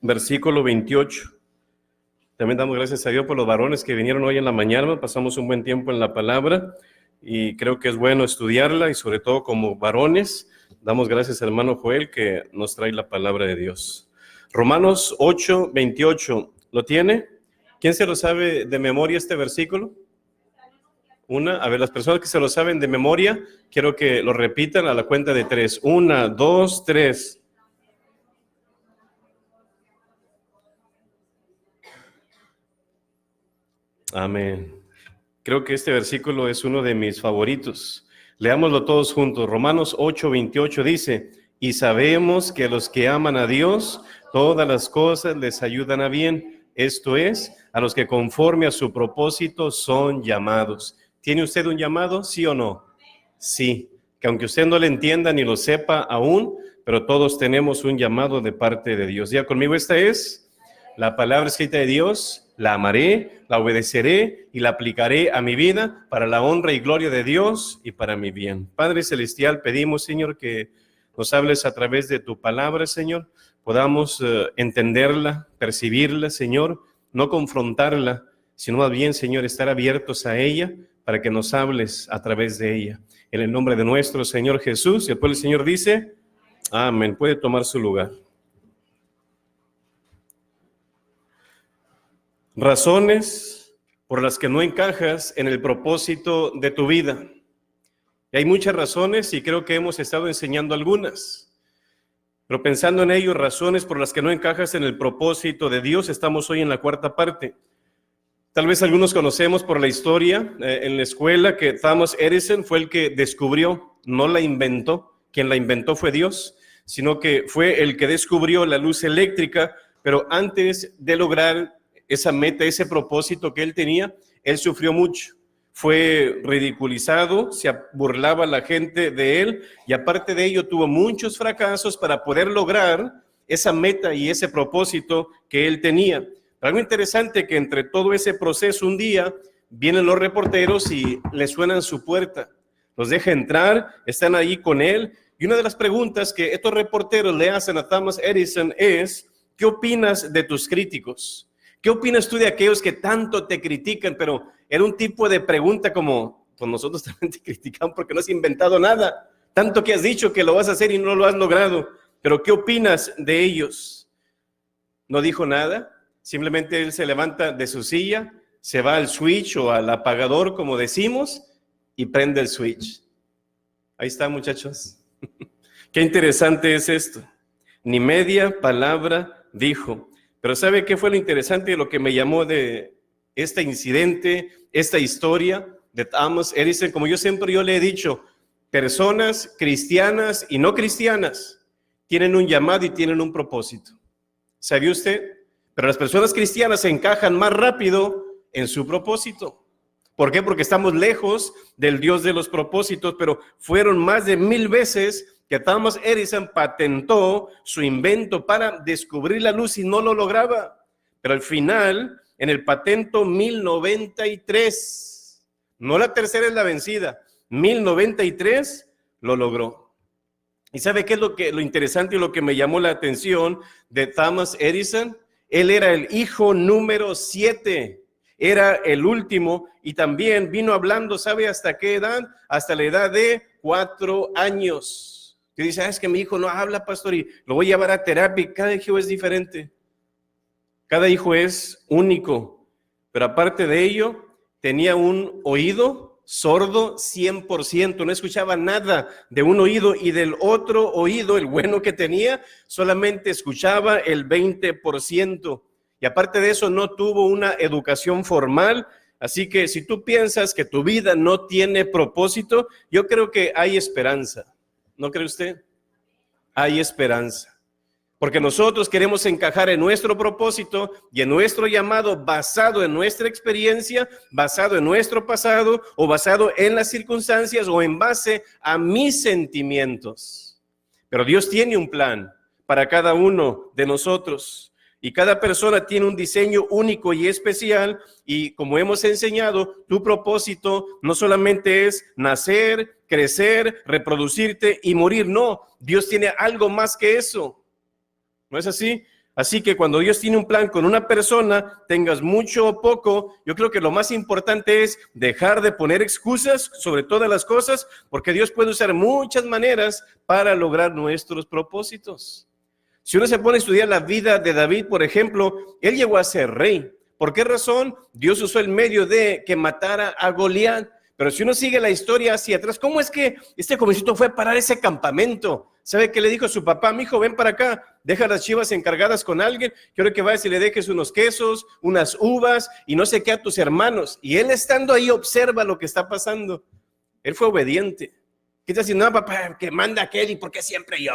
versículo 28. También damos gracias a Dios por los varones que vinieron hoy en la mañana. Pasamos un buen tiempo en la palabra y creo que es bueno estudiarla y sobre todo como varones. Damos gracias al hermano Joel que nos trae la palabra de Dios. Romanos 8, 28. ¿Lo tiene? ¿Quién se lo sabe de memoria este versículo? A ver, las personas que se lo saben de memoria, quiero que lo repitan a la cuenta de 3. 1, 2, 3. Amén. Creo que este versículo es uno de mis favoritos. Leámoslo todos juntos. Romanos 8, 28 dice: y sabemos que a los que aman a Dios, todas las cosas les ayudan a bien. Esto es, a los que conforme a su propósito son llamados. ¿Tiene usted un llamado? ¿Sí o no? Sí, que aunque usted no lo entienda ni lo sepa aún, pero todos tenemos un llamado de parte de Dios. Ya conmigo, esta es la palabra escrita de Dios. La amaré, la obedeceré y la aplicaré a mi vida para la honra y gloria de Dios y para mi bien. Padre Celestial, pedimos, Señor, que nos hables a través de tu palabra, Señor. Podamos entenderla, percibirla, Señor, no confrontarla, sino más bien, Señor, estar abiertos a ella para que nos hables a través de ella. En el nombre de nuestro Señor Jesús. Y después el Señor dice, amén. Puede tomar su lugar. Razones por las que no encajas en el propósito de tu vida. Y hay muchas razones y creo que hemos estado enseñando algunas. Pero pensando en ello, razones por las que no encajas en el propósito de Dios, estamos hoy en la cuarta parte. Tal vez algunos conocemos por la historia en la escuela que Thomas Edison fue el que descubrió, no la inventó. Quien la inventó fue Dios, sino que fue el que descubrió la luz eléctrica, pero antes de lograr esa meta, ese propósito que él tenía, él sufrió mucho. Fue ridiculizado, se burlaba la gente de él y aparte de ello tuvo muchos fracasos para poder lograr esa meta y ese propósito que él tenía. Algo interesante que entre todo ese proceso un día vienen los reporteros y le suenan su puerta. Los deja entrar, están ahí con él y una de las preguntas que estos reporteros le hacen a Thomas Edison es: ¿qué opinas de tus críticos? ¿Qué opinas tú de aquellos que tanto te critican? Pero era un tipo de pregunta como, pues nosotros también te criticamos porque no has inventado nada. Tanto que has dicho que lo vas a hacer y no lo has logrado. Pero ¿qué opinas de ellos? No dijo nada. Simplemente él se levanta de su silla, se va al switch o al apagador, como decimos, y prende el switch. Ahí está, muchachos. Qué interesante es esto. Ni media palabra dijo. Pero ¿sabe qué fue lo interesante de lo que me llamó de este incidente, esta historia de Thomas Edison? Como yo le he dicho, personas cristianas y no cristianas tienen un llamado y tienen un propósito. ¿Sabía usted? Pero las personas cristianas se encajan más rápido en su propósito. ¿Por qué? Porque estamos lejos del Dios de los propósitos, pero fueron más de 1000 veces que Thomas Edison patentó su invento para descubrir la luz y no lo lograba. Pero al final, en el patento 1093, no la tercera es la vencida, 1093 lo logró. ¿Y sabe qué es lo interesante y lo que me llamó la atención de Thomas Edison? Él era el hijo número 7, era el último y también vino hablando, ¿sabe hasta qué edad? Hasta la edad de 4 años. Que dice, es que mi hijo no habla, pastor, y lo voy a llevar a terapia. Cada hijo es diferente, cada hijo es único, pero aparte de ello, tenía un oído sordo 100%, no escuchaba nada de un oído y del otro oído, el bueno que tenía, solamente escuchaba el 20%. Y aparte de eso, no tuvo una educación formal. Así que si tú piensas que tu vida no tiene propósito, yo creo que hay esperanza. ¿No cree usted? Hay esperanza. Porque nosotros queremos encajar en nuestro propósito y en nuestro llamado basado en nuestra experiencia, basado en nuestro pasado o basado en las circunstancias o en base a mis sentimientos. Pero Dios tiene un plan para cada uno de nosotros y cada persona tiene un diseño único y especial y como hemos enseñado, tu propósito no solamente es nacer, crecer, reproducirte y morir, no, Dios tiene algo más que eso. ¿No es así? Así que cuando Dios tiene un plan con una persona, tengas mucho o poco, yo creo que lo más importante es dejar de poner excusas sobre todas las cosas, porque Dios puede usar muchas maneras para lograr nuestros propósitos. Si uno se pone a estudiar la vida de David, por ejemplo, él llegó a ser rey. ¿Por qué razón? Dios usó el medio de que matara a Goliat. Pero si uno sigue la historia hacia atrás, ¿cómo es que este jovencito fue a parar ese campamento? ¿Sabe qué le dijo a su papá? Mijo, ven para acá, deja las chivas encargadas con alguien, quiero que vayas y le dejes unos quesos, unas uvas y no sé qué a tus hermanos. Y él estando ahí observa lo que está pasando. Él fue obediente. ¿Qué está diciendo? No, papá, que manda aquel y ¿por qué siempre yo?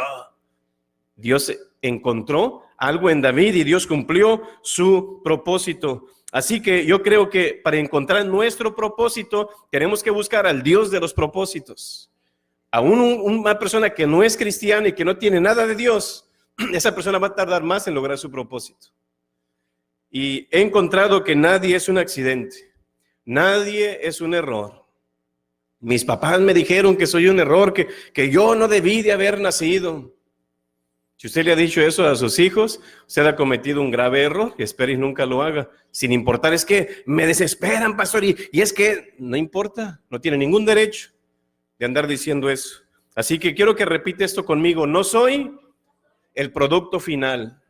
Dios encontró algo en David y Dios cumplió su propósito. Así que yo creo que para encontrar nuestro propósito tenemos que buscar al Dios de los propósitos. Aún una persona que no es cristiana y que no tiene nada de Dios, esa persona va a tardar más en lograr su propósito. Y he encontrado que nadie es un accidente, nadie es un error. Mis papás me dijeron que soy un error, que yo no debí de haber nacido. Si usted le ha dicho eso a sus hijos, usted ha cometido un grave error y espero y nunca lo haga. Sin importar, es que me desesperan, pastor, y es que no importa, no tiene ningún derecho de andar diciendo eso. Así que quiero que repite esto conmigo: no soy el producto final.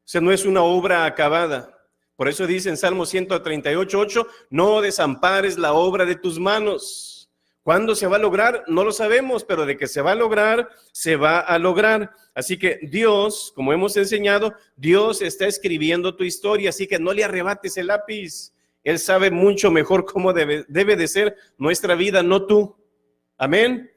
O sea, no es una obra acabada. Por eso dice en Salmo 138:8, no desampares la obra de tus manos. ¿Cuándo se va a lograr? No lo sabemos, pero de que se va a lograr, se va a lograr. Así que Dios, como hemos enseñado, Dios está escribiendo tu historia, así que no le arrebates el lápiz. Él sabe mucho mejor cómo debe de ser nuestra vida, no tú. Amén.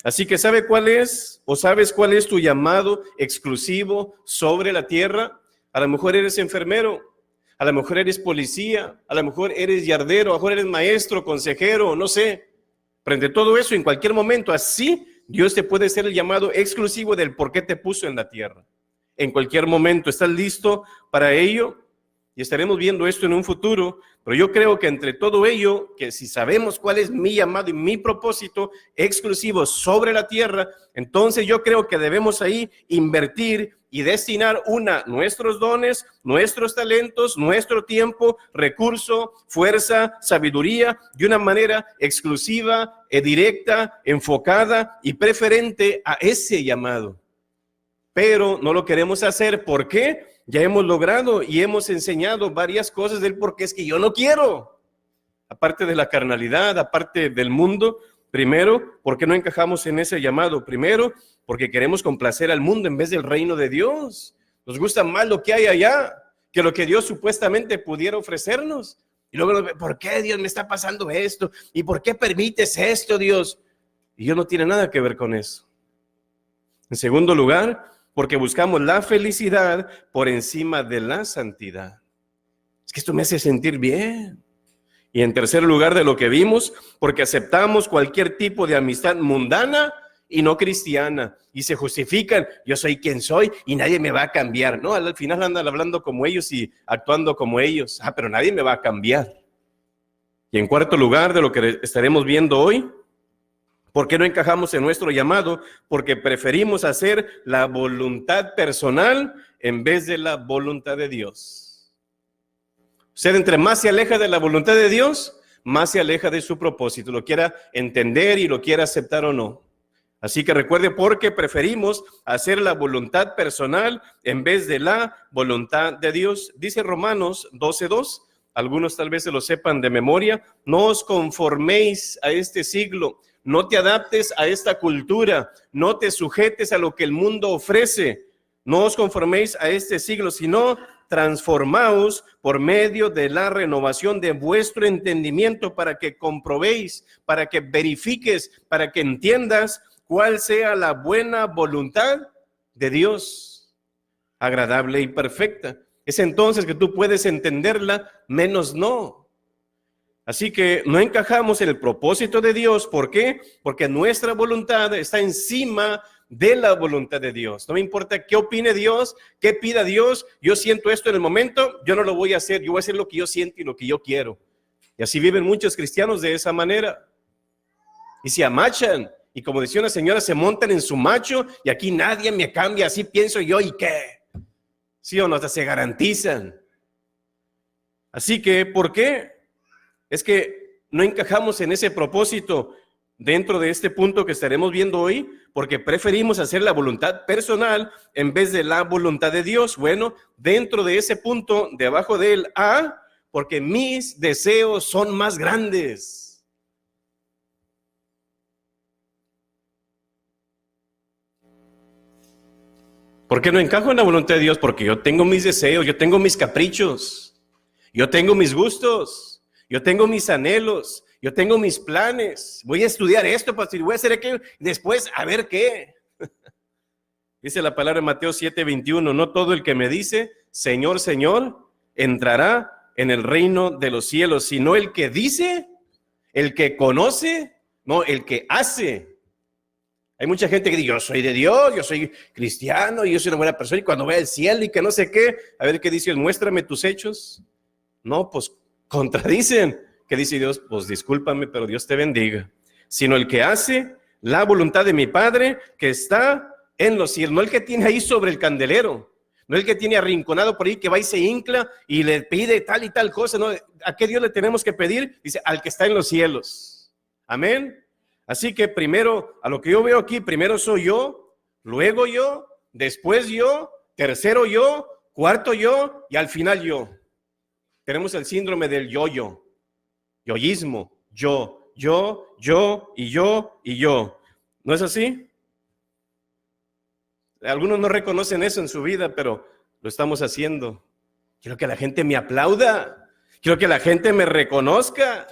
Así que ¿sabe cuál es? ¿O sabes cuál es tu llamado exclusivo sobre la tierra? A lo mejor eres enfermero, a lo mejor eres policía, a lo mejor eres yardero, a lo mejor eres maestro, consejero, no sé. Frente a todo eso, en cualquier momento, así Dios te puede hacer el llamado exclusivo del por qué te puso en la tierra. En cualquier momento, ¿estás listo para ello? Y estaremos viendo esto en un futuro, pero yo creo que entre todo ello, que si sabemos cuál es mi llamado y mi propósito exclusivo sobre la tierra, entonces yo creo que debemos ahí invertir y destinar nuestros dones, nuestros talentos, nuestro tiempo, recurso, fuerza, sabiduría, de una manera exclusiva, directa, enfocada y preferente a ese llamado. Pero no lo queremos hacer. ¿Por qué? Ya hemos logrado y hemos enseñado varias cosas del por qué es que yo no quiero. Aparte de la carnalidad, aparte del mundo, primero, ¿por qué no encajamos en ese llamado? Primero, porque queremos complacer al mundo en vez del reino de Dios. Nos gusta más lo que hay allá que lo que Dios supuestamente pudiera ofrecernos. Y luego, ¿por qué Dios me está pasando esto? ¿Y por qué permites esto, Dios? Y Dios no tiene nada que ver con eso. En segundo lugar, porque buscamos la felicidad por encima de la santidad. Es que esto me hace sentir bien. Y en tercer lugar, de lo que vimos, porque aceptamos cualquier tipo de amistad mundana y no cristiana. Y se justifican: yo soy quien soy y nadie me va a cambiar. No, al final andan hablando como ellos y actuando como ellos. Pero nadie me va a cambiar. Y en cuarto lugar, de lo que estaremos viendo hoy, ¿por qué no encajamos en nuestro llamado? Porque preferimos hacer la voluntad personal en vez de la voluntad de Dios. Usted entre más se aleja de la voluntad de Dios, más se aleja de su propósito, lo quiera entender y lo quiera aceptar o no. Así que recuerde, porque preferimos hacer la voluntad personal en vez de la voluntad de Dios. Dice Romanos 12:2, algunos tal vez se lo sepan de memoria: no os conforméis a este siglo, no te adaptes a esta cultura, no te sujetes a lo que el mundo ofrece, no os conforméis a este siglo, sino transformaos por medio de la renovación de vuestro entendimiento, para que comprobéis, para que verifiques, para que entiendas cuál sea la buena voluntad de Dios, agradable y perfecta. Es entonces que tú puedes entenderla, menos no. Así que no encajamos en el propósito de Dios. ¿Por qué? Porque nuestra voluntad está encima de la voluntad de Dios. No me importa qué opine Dios, qué pida Dios. Yo siento esto en el momento, yo no lo voy a hacer. Yo voy a hacer lo que yo siento y lo que yo quiero. Y así viven muchos cristianos de esa manera. Y se amachan. Y como decía una señora, se montan en su macho y aquí nadie me cambia, así pienso yo, ¿y qué? ¿Sí o no? Hasta se garantizan. Así que, ¿por qué? Es que no encajamos en ese propósito dentro de este punto que estaremos viendo hoy, porque preferimos hacer la voluntad personal en vez de la voluntad de Dios. Bueno, dentro de ese punto, debajo del A, porque mis deseos son más grandes. ¿Por qué no encajo en la voluntad de Dios? Porque yo tengo mis deseos, yo tengo mis caprichos, yo tengo mis gustos, yo tengo mis anhelos, yo tengo mis planes. Voy a estudiar esto, pastor, voy a hacer aquello, después a ver qué. Dice la palabra en Mateo 7:21, no todo el que me dice, Señor, Señor, entrará en el reino de los cielos, sino el que dice, el que conoce, no, el que hace. Hay mucha gente que dice, yo soy de Dios, yo soy cristiano, yo soy una buena persona, y cuando voy al cielo y que no sé qué, a ver qué dice Dios, muéstrame tus hechos. No, pues contradicen. ¿Qué dice Dios? Pues discúlpame, pero Dios te bendiga. Sino el que hace la voluntad de mi Padre que está en los cielos, no el que tiene ahí sobre el candelero, no el que tiene arrinconado por ahí, que va y se hincla y le pide tal y tal cosa, ¿no? ¿A qué Dios le tenemos que pedir? Dice, al que está en los cielos. Amén. Así que primero, a lo que yo veo aquí, primero soy yo, luego yo, después yo, tercero yo, cuarto yo y al final yo. Tenemos el síndrome del yo-yo, yoísmo, yo y yo y yo. ¿No es así? Algunos no reconocen eso en su vida, pero lo estamos haciendo. Quiero que la gente me aplauda, quiero que la gente me reconozca.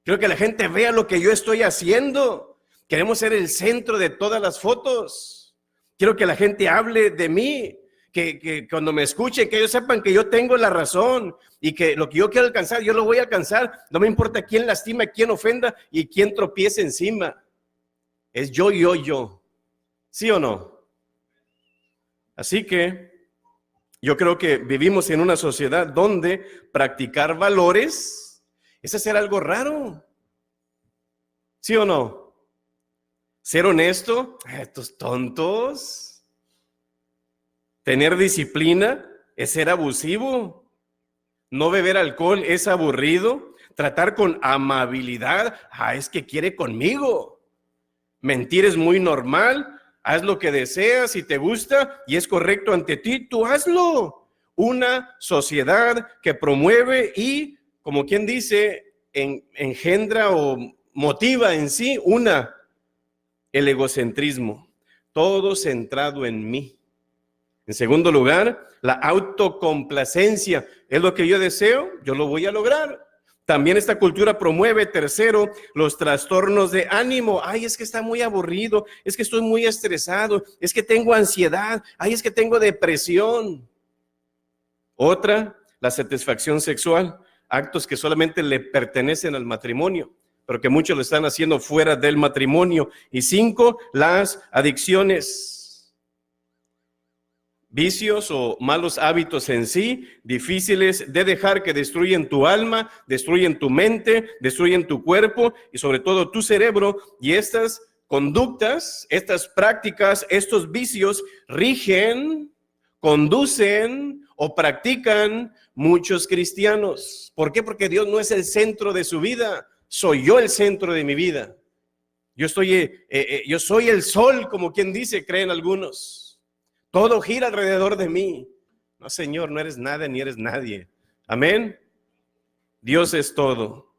Quiero que la gente vea lo que yo estoy haciendo. Queremos ser el centro de todas las fotos. Quiero que la gente hable de mí, que cuando me escuchen, que ellos sepan que yo tengo la razón y que lo que yo quiero alcanzar, yo lo voy a alcanzar. No me importa quién lastima, quién ofenda y quién tropiece encima. Es yo. ¿Sí o no? Así que yo creo que vivimos en una sociedad donde practicar valores es hacer algo raro. ¿Sí o no? Ser honesto, estos tontos. Tener disciplina es ser abusivo. No beber alcohol es aburrido. Tratar con amabilidad, es que quiere conmigo. Mentir es muy normal. Haz lo que deseas, si te gusta y es correcto ante ti, tú hazlo. Una sociedad que promueve y, como quien dice, engendra o motiva en sí el egocentrismo, todo centrado en mí. En segundo lugar, la autocomplacencia. Es lo que yo deseo, yo lo voy a lograr. También esta cultura promueve, tercero, los trastornos de ánimo. Es que está muy aburrido, es que estoy muy estresado, es que tengo ansiedad, es que tengo depresión. Otra, la satisfacción sexual. Actos que solamente le pertenecen al matrimonio, pero que muchos lo están haciendo fuera del matrimonio. Y 5, las adicciones. Vicios o malos hábitos en sí, difíciles de dejar, que destruyen tu alma, destruyen tu mente, destruyen tu cuerpo y sobre todo tu cerebro. Y estas conductas, estas prácticas, estos vicios rigen, conducen o practican muchos cristianos. ¿Por qué? Porque Dios no es el centro de su vida, soy yo el centro de mi vida. Yo soy el sol, como quien dice, creen algunos. Todo gira alrededor de mí. No, Señor, no eres nada ni eres nadie. Amén. Dios es todo.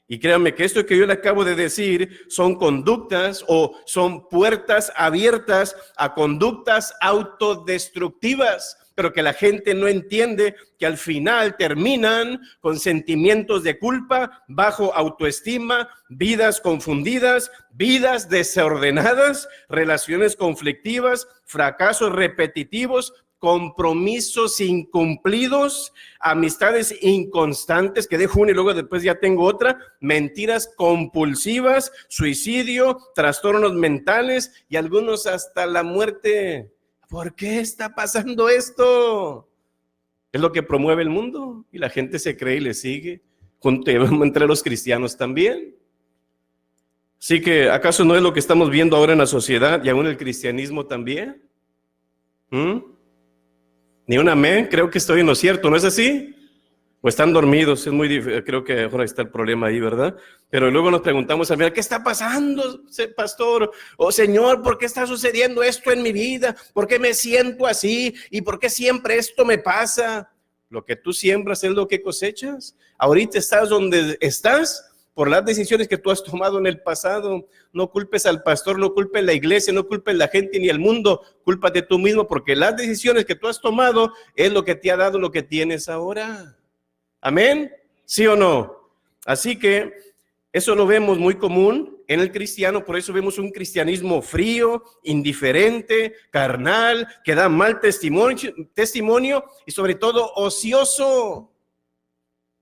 Y créanme que esto que yo le acabo de decir son conductas o son puertas abiertas a conductas autodestructivas, pero que la gente no entiende, que al final terminan con sentimientos de culpa, bajo autoestima, vidas confundidas, vidas desordenadas, relaciones conflictivas, fracasos repetitivos, compromisos incumplidos, amistades inconstantes, que dejo una y luego después ya tengo otra, mentiras compulsivas, suicidio, trastornos mentales y algunos hasta la muerte. ¿Por qué está pasando esto? Es lo que promueve el mundo y la gente se cree y le sigue, entre los cristianos también. Así que, ¿acaso no es lo que estamos viendo ahora en la sociedad y aún el cristianismo también? Ni un amén, creo que estoy en lo cierto, ¿no es así? O están dormidos, es muy difícil, creo que ahora está el problema ahí, ¿verdad? Pero luego nos preguntamos, ¿qué está pasando, pastor? O Señor, ¿por qué está sucediendo esto en mi vida? ¿Por qué me siento así? ¿Y por qué siempre esto me pasa? Lo que tú siembras es lo que cosechas. Ahorita estás donde estás por las decisiones que tú has tomado en el pasado. No culpes al pastor, no culpes la iglesia, no culpes la gente ni el mundo. Cúlpate tú mismo, porque las decisiones que tú has tomado es lo que te ha dado lo que tienes ahora. ¿Amén? ¿Sí o no? Así que eso lo vemos muy común en el cristiano, por eso vemos un cristianismo frío, indiferente, carnal, que da mal testimonio y sobre todo ocioso.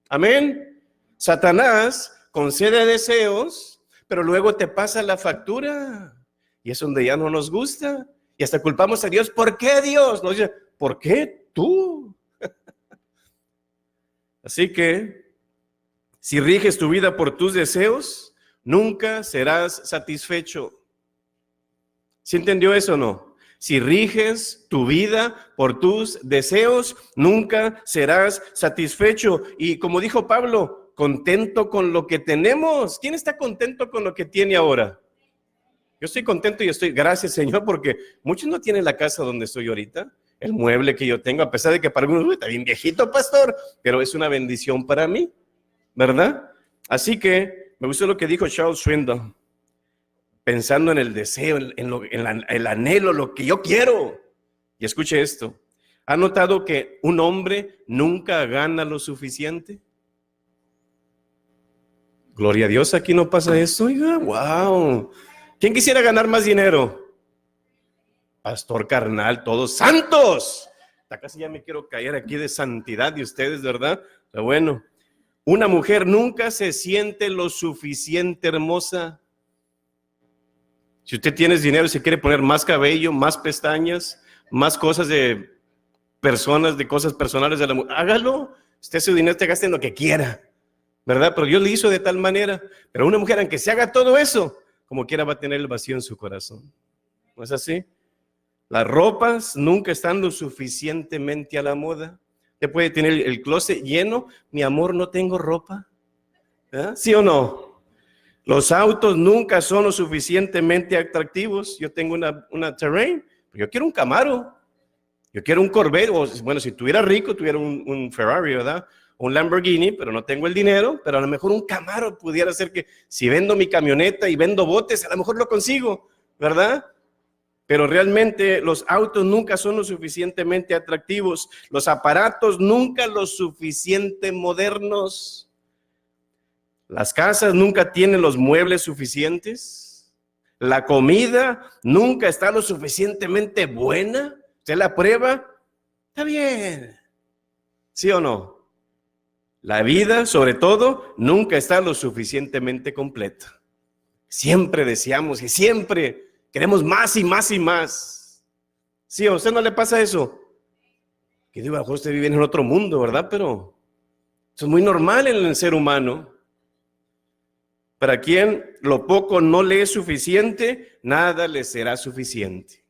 ¿Amén? Satanás concede deseos, pero luego te pasa la factura y es donde ya no nos gusta y hasta culpamos a Dios. ¿Por qué Dios? Nos dice, ¿por qué tú? Así que, si riges tu vida por tus deseos, nunca serás satisfecho. ¿Sí entendió eso o no? Si riges tu vida por tus deseos, nunca serás satisfecho. Y como dijo Pablo, contento con lo que tenemos. ¿Quién está contento con lo que tiene ahora? Yo estoy contento y gracias Señor, porque muchos no tienen la casa donde estoy ahorita. El mueble que yo tengo, a pesar de que para algunos está bien viejito, pastor, pero es una bendición para mí, ¿verdad? Así que me gustó lo que dijo Charles Swindoll, pensando en el deseo, el anhelo, lo que yo quiero. Y escuche esto, ¿ha notado que un hombre nunca gana lo suficiente? Gloria a Dios, aquí no pasa eso, oiga, wow. ¿Quién quisiera ganar más dinero? Pastor carnal, todos santos. Casi ya me quiero caer aquí de santidad de ustedes, ¿verdad? Pero bueno, una mujer nunca se siente lo suficiente hermosa. Si usted tiene dinero y se quiere poner más cabello, más pestañas, más cosas de personas, de cosas personales de la mujer, hágalo. Usted su dinero, te gaste en lo que quiera, ¿verdad? Pero Dios le hizo de tal manera. Pero una mujer, aunque se haga todo eso, como quiera va a tener el vacío en su corazón. ¿No es así? Las ropas nunca están lo suficientemente a la moda. Usted puede tener el closet lleno, mi amor, no tengo ropa. ¿Sí o no? Los autos nunca son lo suficientemente atractivos. Yo tengo una Terrain, pero yo quiero un Camaro. Yo quiero un Corvette, o bueno, si tuviera rico, tuviera un Ferrari, ¿verdad? Un Lamborghini, pero no tengo el dinero, pero a lo mejor un Camaro pudiera ser que si vendo mi camioneta y vendo botes, a lo mejor lo consigo, ¿verdad? Pero realmente los autos nunca son lo suficientemente atractivos, los aparatos nunca lo suficiente modernos, las casas nunca tienen los muebles suficientes, la comida nunca está lo suficientemente buena. ¿Usted la prueba? Está bien. ¿Sí o no? La vida, sobre todo, nunca está lo suficientemente completa. Siempre deseamos y siempre queremos más y más y más. ¿Sí? ¿A usted no le pasa eso? Que digo, a lo mejor usted vive en otro mundo, ¿verdad? Pero eso es muy normal en el ser humano. Para quien lo poco no le es suficiente, nada le será suficiente.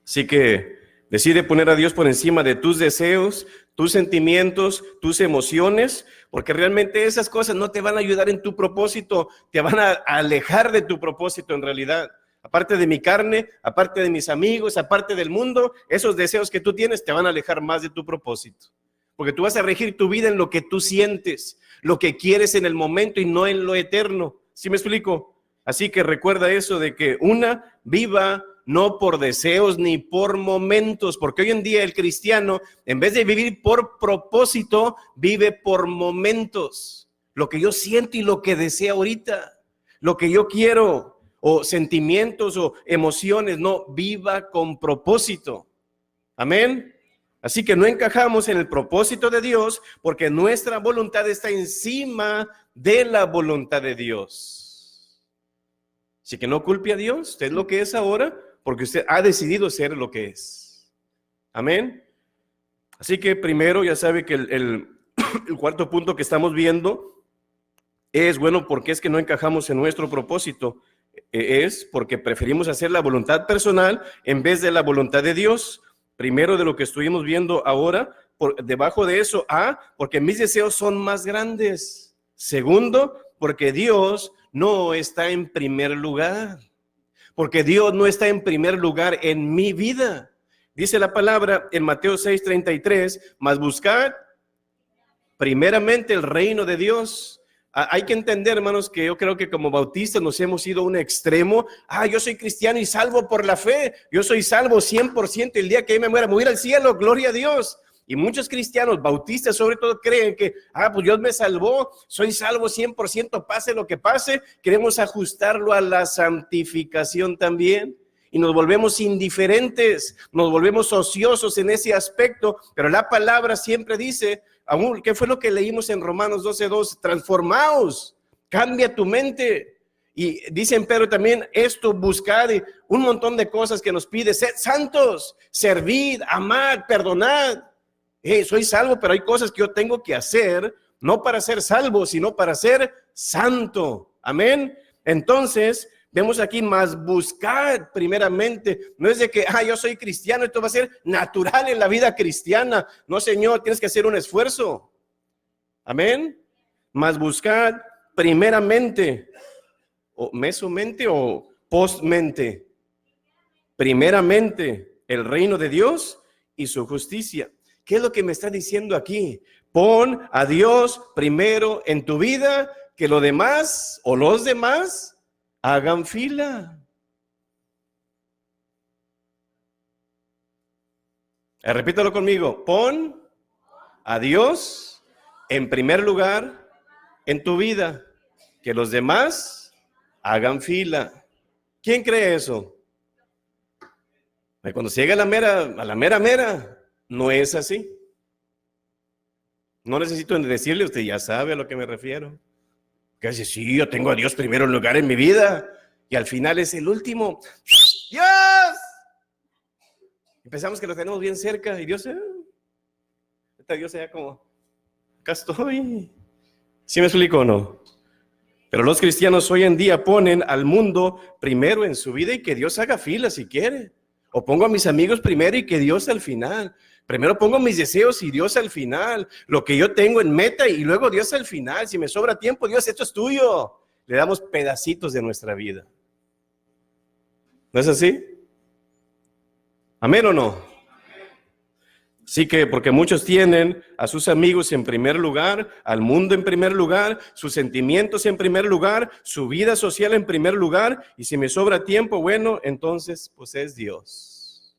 Así que decide poner a Dios por encima de tus deseos, tus sentimientos, tus emociones, porque realmente esas cosas no te van a ayudar en tu propósito, te van a alejar de tu propósito en realidad. Aparte de mi carne, aparte de mis amigos, aparte del mundo, esos deseos que tú tienes te van a alejar más de tu propósito. Porque tú vas a regir tu vida en lo que tú sientes, lo que quieres en el momento y no en lo eterno. ¿Sí me explico? Así que recuerda eso de que viva no por deseos ni por momentos, porque hoy en día el cristiano, en vez de vivir por propósito, vive por momentos. Lo que yo siento y lo que deseo ahorita, lo que yo quiero, o sentimientos o emociones, no, viva con propósito. Amén. Así que no encajamos en el propósito de Dios porque nuestra voluntad está encima de la voluntad de Dios. Así que no culpe a Dios, usted es lo que es ahora, porque usted ha decidido ser lo que es. Amén. Así que primero ya sabe que el cuarto punto que estamos viendo es, bueno, ¿por qué es que no encajamos en nuestro propósito? Es porque preferimos hacer la voluntad personal en vez de la voluntad de Dios. Primero, de lo que estuvimos viendo ahora, debajo de eso, porque mis deseos son más grandes. Segundo, porque Dios no está en primer lugar. Porque Dios no está en primer lugar en mi vida. Dice la palabra en Mateo 6:33, mas buscad primeramente el reino de Dios. Hay que entender, hermanos, que yo creo que como bautistas nos hemos ido a un extremo. Yo soy cristiano y salvo por la fe. Yo soy salvo 100%. El día que yo me muera, me voy a ir al cielo. Gloria a Dios. Y muchos cristianos, bautistas sobre todo, creen que, pues Dios me salvó, soy salvo 100%, pase lo que pase. Queremos ajustarlo a la santificación también. Y nos volvemos indiferentes, nos volvemos ociosos en ese aspecto. Pero la palabra siempre dice, ¿qué fue lo que leímos en Romanos 12:2? Transformaos, cambia tu mente. Y dice en Pedro también, esto buscad, un montón de cosas que nos pide: sed santos, servid, amad, perdonad. Soy salvo, pero hay cosas que yo tengo que hacer, no para ser salvo, sino para ser santo. Amén. Entonces, vemos aquí, más buscar primeramente. No es de que, yo soy cristiano, esto va a ser natural en la vida cristiana. No, Señor, tienes que hacer un esfuerzo. Amén. Más buscar primeramente, o mesomente o postmente. Primeramente, el reino de Dios y su justicia. ¿Qué es lo que me está diciendo aquí? Pon a Dios primero en tu vida, que lo demás o los demás hagan fila. Repítalo conmigo. Pon a Dios en primer lugar en tu vida, que los demás hagan fila. ¿Quién cree eso? Cuando se llega a la mera, no es así. No necesito decirle, usted ya sabe a lo que me refiero. Que dice, sí, yo tengo a Dios primero en lugar en mi vida, y al final es el último. ¡Dios! Y pensamos que lo tenemos bien cerca, y Dios, Dios sea como, acá estoy. ¿Sí me explico o no? Pero los cristianos hoy en día ponen al mundo primero en su vida y que Dios haga fila si quiere. O pongo a mis amigos primero y que Dios al final. Primero pongo mis deseos y Dios al final. Lo que yo tengo en meta y luego Dios al final. Si me sobra tiempo, Dios, esto es tuyo. Le damos pedacitos de nuestra vida. ¿No es así? ¿Amén o no? Sí, que porque muchos tienen a sus amigos en primer lugar, al mundo en primer lugar, sus sentimientos en primer lugar, su vida social en primer lugar, y si me sobra tiempo, bueno, entonces pues es Dios,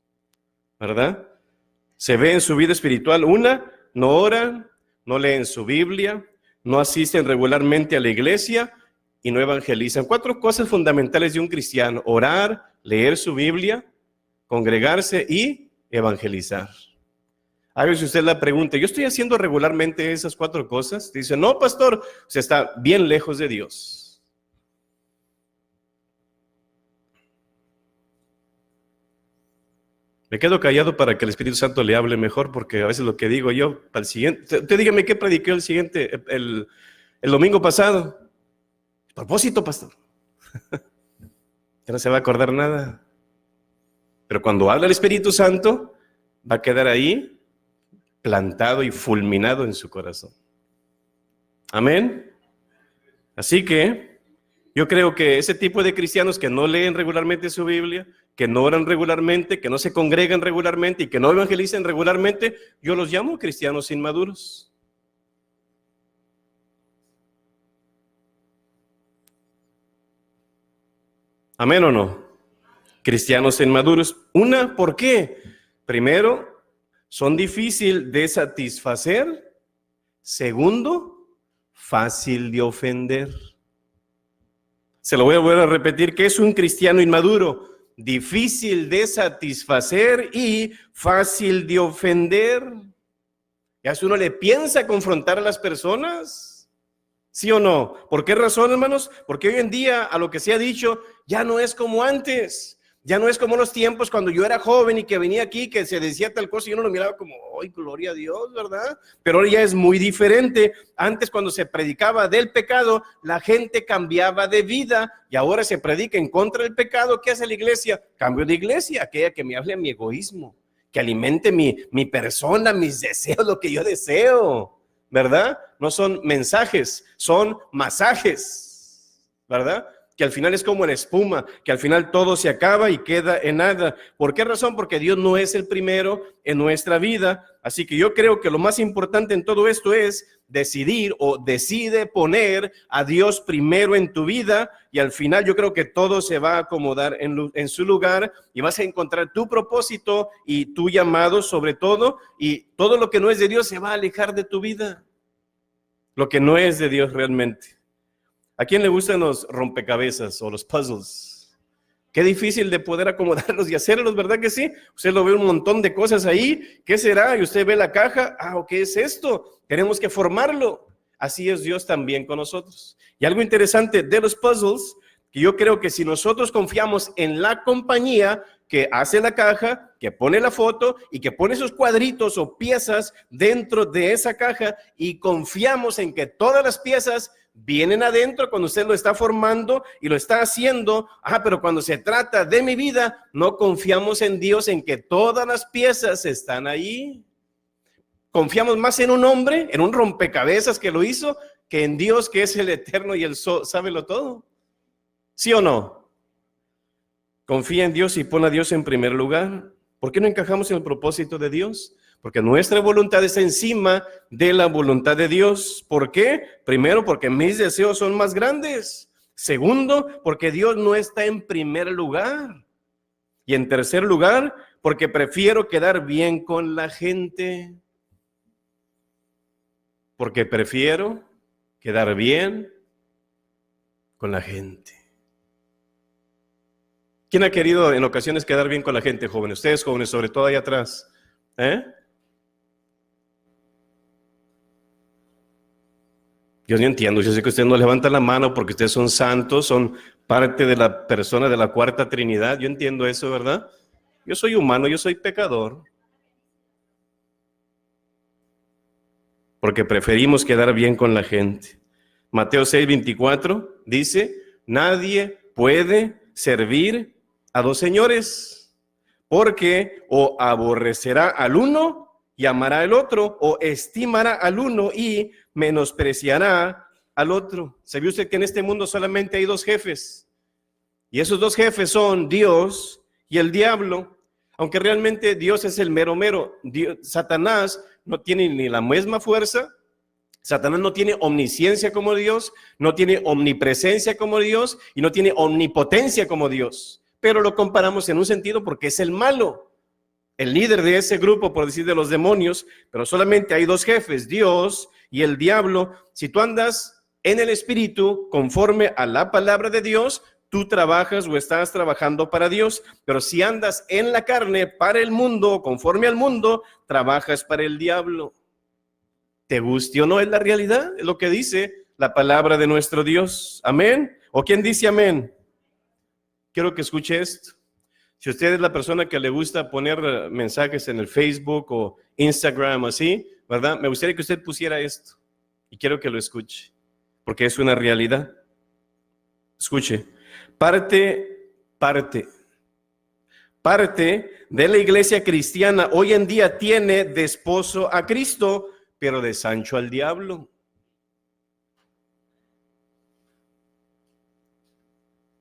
¿verdad? Se ve en su vida espiritual, no oran, no leen su Biblia, no asisten regularmente a la iglesia y no evangelizan. 4 cosas fundamentales de un cristiano: orar, leer su Biblia, congregarse y evangelizar. Hágase usted la pregunta, ¿yo estoy haciendo regularmente esas 4 cosas? Dice, no, pastor, usted está bien lejos de Dios. Me quedo callado para que el Espíritu Santo le hable mejor, porque a veces lo que digo yo, para el siguiente, usted dígame qué prediqué el domingo pasado. A propósito, pastor. Ya no se va a acordar nada. Pero cuando habla el Espíritu Santo, va a quedar ahí plantado y fulminado en su corazón. Amén. Así que yo creo que ese tipo de cristianos que no leen regularmente su Biblia, que no oran regularmente, que no se congregan regularmente y que no evangelizan regularmente, yo los llamo cristianos inmaduros. ¿Amén o no? Cristianos inmaduros. ¿Por qué? Primero, son difícil de satisfacer. Segundo, fácil de ofender. Se lo voy a volver a repetir. ¿Qué es un cristiano inmaduro? Difícil de satisfacer y fácil de ofender. ¿Ya si uno le piensa confrontar a las personas? ¿Sí o no? ¿Por qué razón, hermanos? Porque hoy en día, a lo que se ha dicho, ya no es como antes. Ya no es como los tiempos cuando yo era joven y que venía aquí, que se decía tal cosa y uno lo miraba como, ¡ay, gloria a Dios!, ¿verdad? Pero ahora ya es muy diferente. Antes, cuando se predicaba del pecado, la gente cambiaba de vida, y ahora se predica en contra del pecado. ¿Qué hace la iglesia? Cambio de iglesia, aquella que me hable a mi egoísmo, que alimente mi persona, mis deseos, lo que yo deseo, ¿verdad? No son mensajes, son masajes, ¿verdad? Que al final es como en espuma, que al final todo se acaba y queda en nada. ¿Por qué razón? Porque Dios no es el primero en nuestra vida. Así que yo creo que lo más importante en todo esto es decidir o decide poner a Dios primero en tu vida, y al final yo creo que todo se va a acomodar en su lugar y vas a encontrar tu propósito y tu llamado sobre todo, y todo lo que no es de Dios se va a alejar de tu vida. Lo que no es de Dios realmente. ¿A quién le gustan los rompecabezas o los puzzles? Qué difícil de poder acomodarlos y hacerlos, ¿verdad que sí? Usted lo ve un montón de cosas ahí. ¿Qué será? Y usted ve la caja. ¿Qué es esto? Tenemos que formarlo. Así es Dios también con nosotros. Y algo interesante de los puzzles, que yo creo que si nosotros confiamos en la compañía que hace la caja, que pone la foto y que pone esos cuadritos o piezas dentro de esa caja, y confiamos en que todas las piezas vienen adentro cuando usted lo está formando y lo está haciendo, pero cuando se trata de mi vida, no confiamos en Dios, en que todas las piezas están ahí. Confiamos más en un hombre, en un rompecabezas que lo hizo, que en Dios, que es el eterno y el sábelo todo. ¿Sí o no? Confía en Dios y pon a Dios en primer lugar. ¿Por qué no encajamos en el propósito de Dios? Porque nuestra voluntad está encima de la voluntad de Dios. ¿Por qué? Primero, porque mis deseos son más grandes. Segundo, porque Dios no está en primer lugar. Y en tercer lugar, porque prefiero quedar bien con la gente. Porque prefiero quedar bien con la gente. ¿Quién ha querido en ocasiones quedar bien con la gente, jóvenes? Ustedes jóvenes, sobre todo ahí atrás. Yo no entiendo, yo sé que ustedes no levantan la mano porque ustedes son santos, son parte de la persona de la cuarta Trinidad. Yo entiendo eso, ¿verdad? Yo soy humano, yo soy pecador. Porque preferimos quedar bien con la gente. Mateo 6:24 dice, nadie puede servir a dos señores, porque o aborrecerá al uno y amará al otro, o estimará al uno y menospreciará al otro. ¿Sabía usted que en este mundo solamente hay dos jefes? Y esos dos jefes son Dios y el diablo. Aunque realmente Dios es el mero mero. Satanás no tiene ni la misma fuerza. Satanás no tiene omnisciencia como Dios, no tiene omnipresencia como Dios y no tiene omnipotencia como Dios. Pero lo comparamos en un sentido porque es el malo, el líder de ese grupo, por decir, de los demonios. Pero solamente hay dos jefes, Dios y el diablo. Si tú andas en el espíritu conforme a la palabra de Dios, tú trabajas o estás trabajando para Dios. Pero si andas en la carne para el mundo, conforme al mundo, trabajas para el diablo. ¿Te guste o no? Es la realidad, es lo que dice la palabra de nuestro Dios. ¿Amén? ¿O quién dice amén? Quiero que escuche esto. Si usted es la persona que le gusta poner mensajes en el Facebook o Instagram así, ¿verdad? Me gustaría que usted pusiera esto y quiero que lo escuche, porque es una realidad. Escuche. Parte de la iglesia cristiana hoy en día tiene de esposo a Cristo, pero de Sancho al diablo.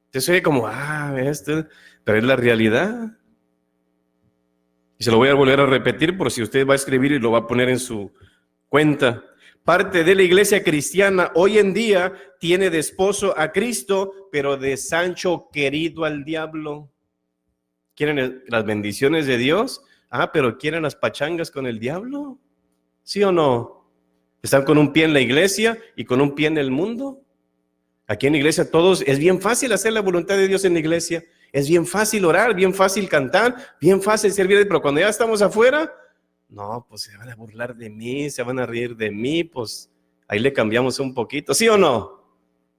Entonces oye como, pero es la realidad. Y se lo voy a volver a repetir por si usted va a escribir y lo va a poner en su cuenta. Parte de la iglesia cristiana hoy en día tiene de esposo a Cristo, pero de Sancho querido al diablo. ¿Quieren las bendiciones de Dios? Pero ¿quieren las pachangas con el diablo? ¿Sí o no? Están con un pie en la iglesia y con un pie en el mundo. Aquí en la iglesia todos, es bien fácil hacer la voluntad de Dios en la iglesia. Es bien fácil orar, bien fácil cantar, bien fácil servir. Pero cuando ya estamos afuera, no, pues se van a burlar de mí, se van a reír de mí, pues ahí le cambiamos un poquito. ¿Sí o no?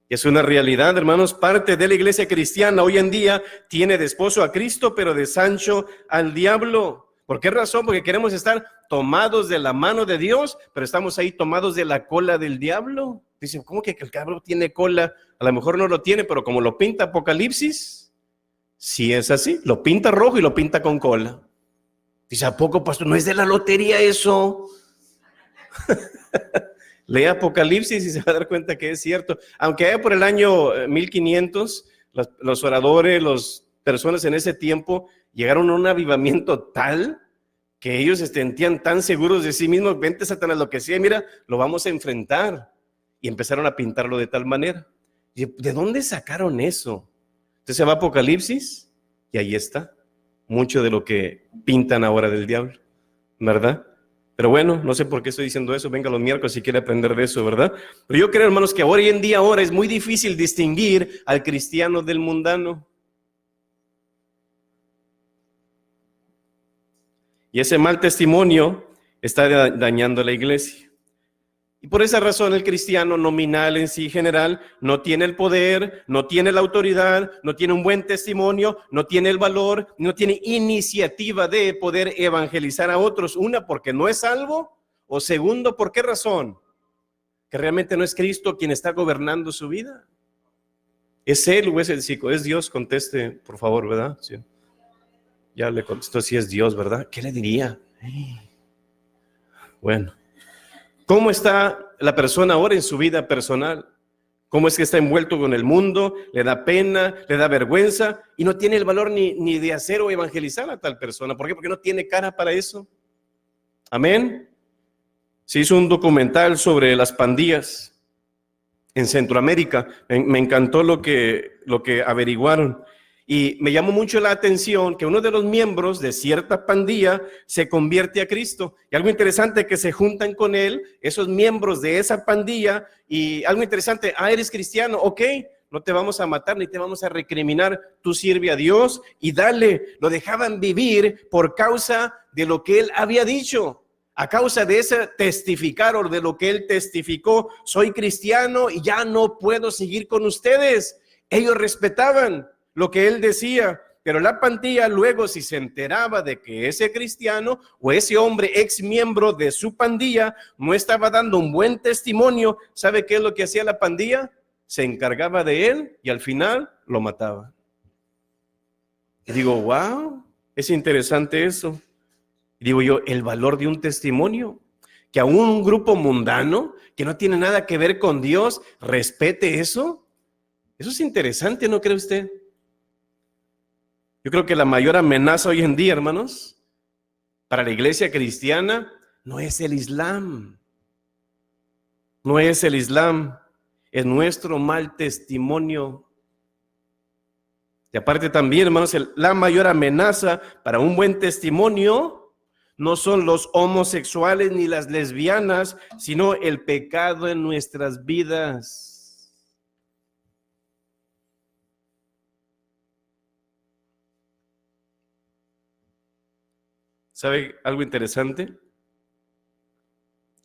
Es una realidad, hermanos. Parte de la iglesia cristiana hoy en día tiene de esposo a Cristo, pero de Sancho al diablo. ¿Por qué razón? Porque queremos estar tomados de la mano de Dios, pero estamos ahí tomados de la cola del diablo. Dicen, ¿cómo que el cabrón tiene cola? A lo mejor no lo tiene, pero como lo pinta Apocalipsis, sí es así, lo pinta rojo y lo pinta con cola. Dice, ¿a poco, pastor? ¿No es de la lotería eso? Lea Apocalipsis y se va a dar cuenta que es cierto. Aunque allá por el año 1500, los oradores, las personas en ese tiempo llegaron a un avivamiento tal que ellos se sentían tan seguros de sí mismos. Vente, Satanás, lo que sea, mira, lo vamos a enfrentar. Y empezaron a pintarlo de tal manera. ¿Y de dónde sacaron eso? Entonces se va a Apocalipsis y ahí está mucho de lo que pintan ahora del diablo, ¿verdad? Pero bueno, no sé por qué estoy diciendo eso. Venga los miércoles si quiere aprender de eso, ¿verdad? Pero yo creo, hermanos, que hoy en día ahora es muy difícil distinguir al cristiano del mundano. Y ese mal testimonio está dañando a la iglesia. Y por esa razón el cristiano nominal en sí general no tiene el poder, no tiene la autoridad, no tiene un buen testimonio, no tiene el valor, no tiene iniciativa de poder evangelizar a otros. Una, porque no es salvo, o segundo, ¿por qué razón? Que realmente no es Cristo quien está gobernando su vida. ¿Es Él o es el psico? ¿Es Dios? Conteste, por favor, ¿verdad? Sí. Ya le contestó si es Dios, ¿verdad? ¿Qué le diría? Bueno. ¿Cómo está la persona ahora en su vida personal? ¿Cómo es que está envuelto con el mundo? ¿Le da pena? ¿Le da vergüenza? Y no tiene el valor ni de hacer o evangelizar a tal persona. ¿Por qué? Porque no tiene cara para eso. Amén. Se hizo un documental sobre las pandillas en Centroamérica. Me encantó lo que averiguaron. Y me llamó mucho la atención que uno de los miembros de cierta pandilla se convierte a Cristo. Y algo interesante que se juntan con él, esos miembros de esa pandilla, y algo interesante, eres cristiano, ok, no te vamos a matar ni te vamos a recriminar, tú sirve a Dios y dale. Lo dejaban vivir por causa de lo que él había dicho. A causa de ese testificar o de lo que él testificó, soy cristiano y ya no puedo seguir con ustedes. Ellos respetaban lo que él decía, pero la pandilla luego, si se enteraba de que ese cristiano o ese hombre ex miembro de su pandilla no estaba dando un buen testimonio, ¿sabe qué es lo que hacía la pandilla? Se encargaba de él y al final lo mataba. Y digo, wow, es interesante eso. Y digo yo, el valor de un testimonio, que aún un grupo mundano que no tiene nada que ver con Dios respete eso. Eso es interesante, ¿no cree usted? Yo creo que la mayor amenaza hoy en día, hermanos, para la iglesia cristiana no es el Islam. No es el Islam, es nuestro mal testimonio. Y aparte también, hermanos, la mayor amenaza para un buen testimonio no son los homosexuales ni las lesbianas, sino el pecado en nuestras vidas. ¿Sabe algo interesante?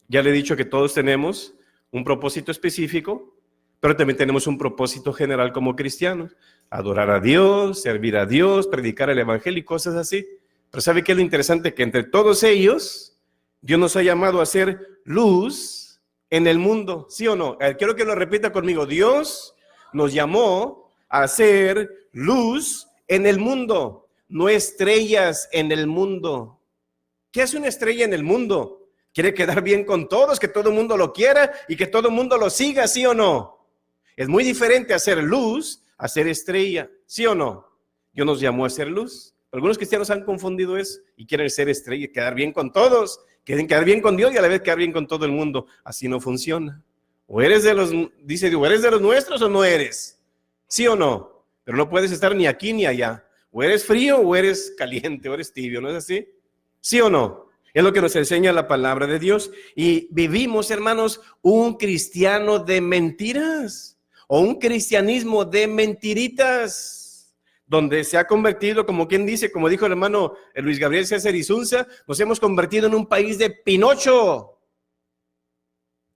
Ya le he dicho que todos tenemos un propósito específico, pero también tenemos un propósito general como cristianos. Adorar a Dios, servir a Dios, predicar el evangelio y cosas así. Pero ¿sabe qué es lo interesante? Que entre todos ellos, Dios nos ha llamado a ser luz en el mundo, ¿sí o no? Quiero que lo repita conmigo. Dios nos llamó a ser luz en el mundo, no estrellas en el mundo. ¿Qué hace una estrella en el mundo? Quiere quedar bien con todos, que todo el mundo lo quiera y que todo el mundo lo siga, ¿sí o no? Es muy diferente hacer luz a ser estrella, ¿sí o no? Dios nos llamó a ser luz. Algunos cristianos han confundido eso y quieren ser estrella y quedar bien con todos. Quieren quedar bien con Dios y a la vez quedar bien con todo el mundo. Así no funciona. O eres de los, dice Dios, ¿eres de los nuestros o no eres? ¿Sí o no? Pero no puedes estar ni aquí ni allá. O eres frío o eres caliente o eres tibio, ¿no es así? ¿Sí o no? Es lo que nos enseña la palabra de Dios. Y vivimos, hermanos, un cristiano de mentiras o un cristianismo de mentiritas, donde se ha convertido, como quien dice, como dijo el hermano Luis Gabriel César Isunza, nos hemos convertido en un país de Pinocho.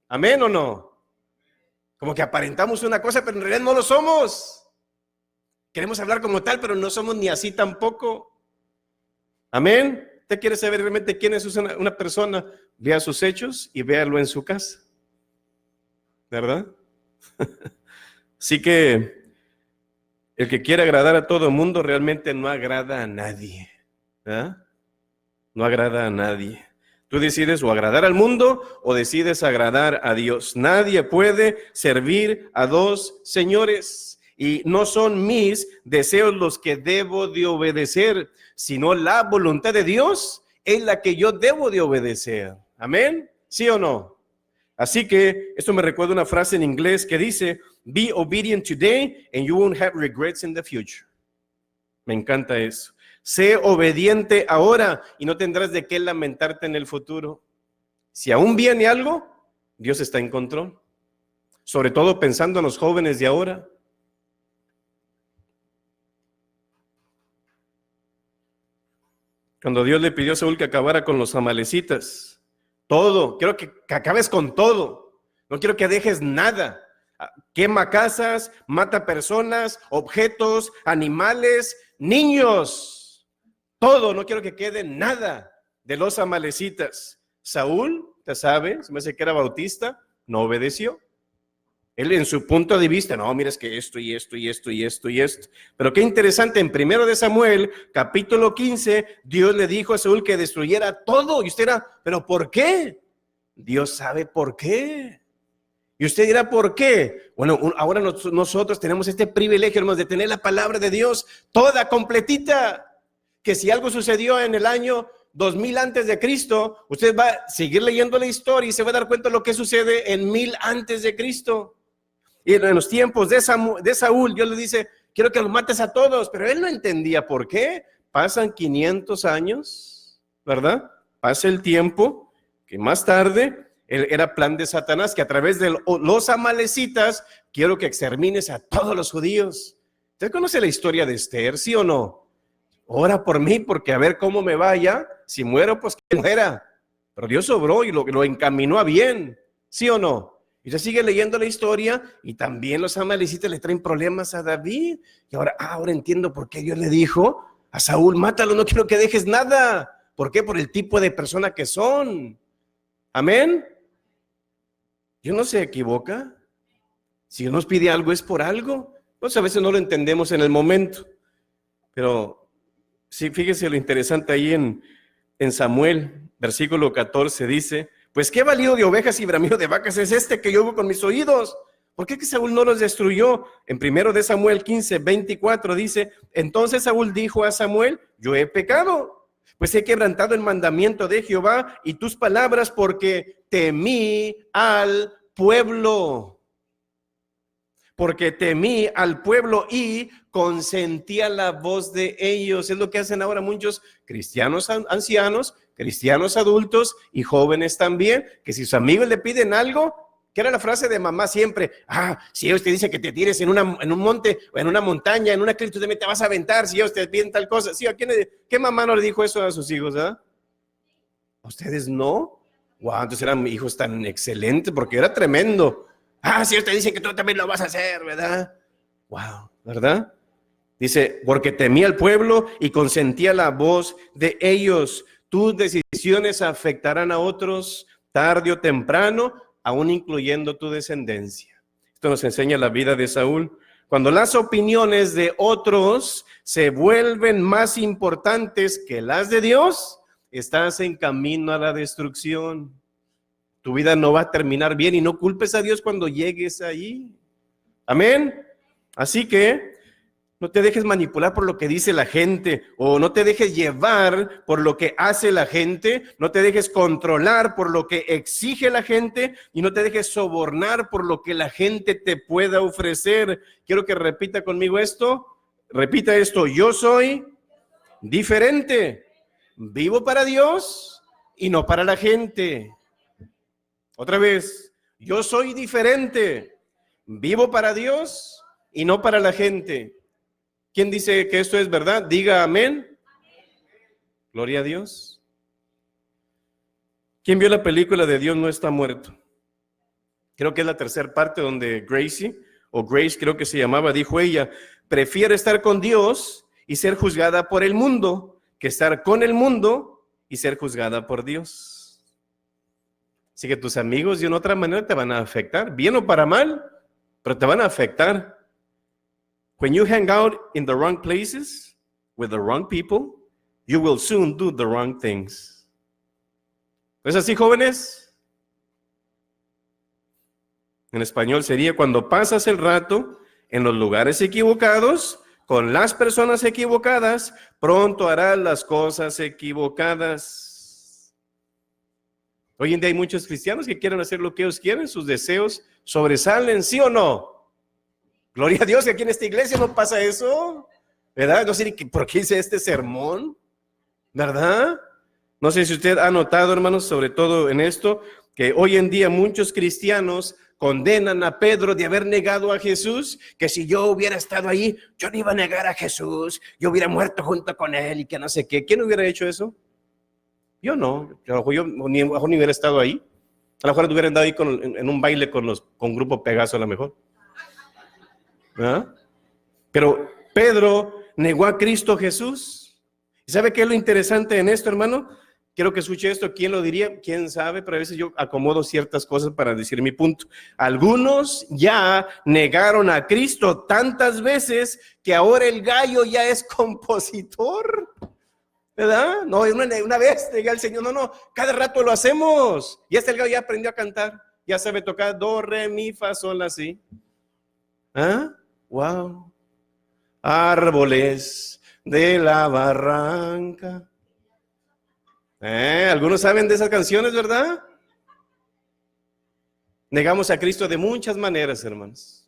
¿Amén o no? Como que aparentamos una cosa, pero en realidad no lo somos. Queremos hablar como tal, pero no somos ni así tampoco. Amén. ¿Usted quiere saber realmente quién es una persona? Vea sus hechos y véalo en su casa. ¿Verdad? Así que el que quiere agradar a todo el mundo realmente no agrada a nadie. ¿Verdad? no agrada a nadie. Tú decides o agradar al mundo o decides agradar a Dios. Nadie puede servir a dos señores. Y no son mis deseos los que debo de obedecer, sino la voluntad de Dios es la que yo debo de obedecer. ¿Amén? ¿Sí o no? Así que esto me recuerda una frase en inglés que dice, be obedient today and you won't have regrets in the future. Me encanta eso. Sé obediente ahora y no tendrás de qué lamentarte en el futuro. Si aún viene algo, Dios está en control. Sobre todo pensando en los jóvenes de ahora. Cuando Dios le pidió a Saúl que acabara con los amalecitas, todo, quiero que acabes con todo, no quiero que dejes nada. Quema casas, mata personas, objetos, animales, niños, todo, no quiero que quede nada de los amalecitas. Saúl, ¿te sabes? Me hace que era bautista, no obedeció. Él en su punto de vista, no, mira, es que esto y esto y esto y esto y esto. Pero qué interesante, en 1 de Samuel, capítulo 15, Dios le dijo a Saúl que destruyera todo. Y usted dirá, ¿pero por qué? Dios sabe por qué. Y usted dirá, ¿por qué? Bueno, ahora nosotros tenemos este privilegio, hermanos, de tener la palabra de Dios toda, completita. Que si algo sucedió en el año 2000 antes de Cristo, usted va a seguir leyendo la historia y se va a dar cuenta de lo que sucede en 1000 antes de Cristo. Y en los tiempos de Saúl, Dios le dice, quiero que los mates a todos, pero él no entendía por qué. Pasan 500 años, ¿verdad? Pasa el tiempo, que más tarde era plan de Satanás, que a través de los amalecitas, quiero que extermines a todos los judíos. ¿Usted conoce la historia de Esther, sí o no? Ora por mí, porque a ver cómo me vaya. Si muero, pues que muera. Pero Dios obró y lo encaminó a bien, ¿sí o no? Y se sigue leyendo la historia y también los amalecitas le traen problemas a David. Y ahora entiendo por qué Dios le dijo a Saúl, mátalo, no quiero que dejes nada. ¿Por qué? Por el tipo de persona que son. Amén. Dios no se equivoca. Si Dios nos pide algo es por algo. Pues a veces no lo entendemos en el momento. Pero sí, fíjese lo interesante ahí en Samuel, versículo 14 dice, pues qué valido de ovejas y bramido de vacas es este que yo oigo con mis oídos. ¿Por qué que Saúl no los destruyó? En 1 de Samuel 15, 24 dice, entonces Saúl dijo a Samuel, yo he pecado, pues he quebrantado el mandamiento de Jehová y tus palabras porque temí al pueblo. Porque temí al pueblo y consentí a la voz de ellos. Es lo que hacen ahora muchos cristianos ancianos, cristianos adultos y jóvenes también, que si sus amigos le piden algo, que era la frase de mamá siempre, si ellos te dicen que te tires en un monte, o en una montaña, en una cliff, tú te vas a aventar, si ellos te piden tal cosa. Sí, ¿qué mamá no le dijo eso a sus hijos? ¿A ustedes no? Wow, entonces eran hijos tan excelentes, porque era tremendo. Si ellos te dicen que tú también lo vas a hacer, ¿verdad? Wow, ¿verdad? Dice, porque temí al pueblo y consentía la voz de ellos. Tus decisiones afectarán a otros tarde o temprano, aún incluyendo tu descendencia. Esto nos enseña la vida de Saúl. Cuando las opiniones de otros se vuelven más importantes que las de Dios, estás en camino a la destrucción. Tu vida no va a terminar bien y no culpes a Dios cuando llegues ahí. Amén. Así que no te dejes manipular por lo que dice la gente, o no te dejes llevar por lo que hace la gente, no te dejes controlar por lo que exige la gente y no te dejes sobornar por lo que la gente te pueda ofrecer. Quiero que repita conmigo esto. Repita esto. Yo soy diferente. Vivo para Dios y no para la gente. Otra vez, yo soy diferente, vivo para Dios y no para la gente. ¿Quién dice que esto es verdad? Diga amén. Gloria a Dios. ¿Quién vio la película de Dios no está muerto? Creo que es la tercera parte donde Gracie, o Grace creo que se llamaba, dijo ella, prefiero estar con Dios y ser juzgada por el mundo que estar con el mundo y ser juzgada por Dios. Así que tus amigos de una otra manera te van a afectar, bien o para mal, pero te van a afectar. When you hang out in the wrong places with the wrong people, you will soon do the wrong things. ¿No es así, jóvenes? En español sería: cuando pasas el rato en los lugares equivocados, con las personas equivocadas, pronto harás las cosas equivocadas. Hoy en día hay muchos cristianos que quieren hacer lo que ellos quieren, sus deseos sobresalen, ¿sí o no? Gloria a Dios que aquí en esta iglesia no pasa eso, ¿verdad? No sé ni por qué hice este sermón, ¿verdad? No sé si usted ha notado, hermanos, sobre todo en esto, que hoy en día muchos cristianos condenan a Pedro de haber negado a Jesús, que si yo hubiera estado ahí, yo no iba a negar a Jesús, yo hubiera muerto junto con él y que no sé qué. ¿Quién hubiera hecho eso? Yo no, yo ni hubiera estado ahí. A lo mejor hubiera andado ahí en un baile con Grupo Pegaso a lo mejor. ¿Ah? Pero Pedro negó a Cristo Jesús. ¿Y sabe qué es lo interesante en esto, hermano? Quiero que escuche esto. ¿Quién lo diría? ¿Quién sabe? Pero a veces yo acomodo ciertas cosas para decir mi punto. Algunos ya negaron a Cristo tantas veces que ahora el gallo ya es compositor, ¿verdad? No, una vez negué al Señor. No, cada rato lo hacemos. Y el gallo ya aprendió a cantar. Ya sabe tocar do, re, mi, fa, sol, así. ¿Ah? Wow. Árboles de la barranca. Algunos saben de esas canciones, ¿verdad? Negamos a Cristo de muchas maneras, hermanos.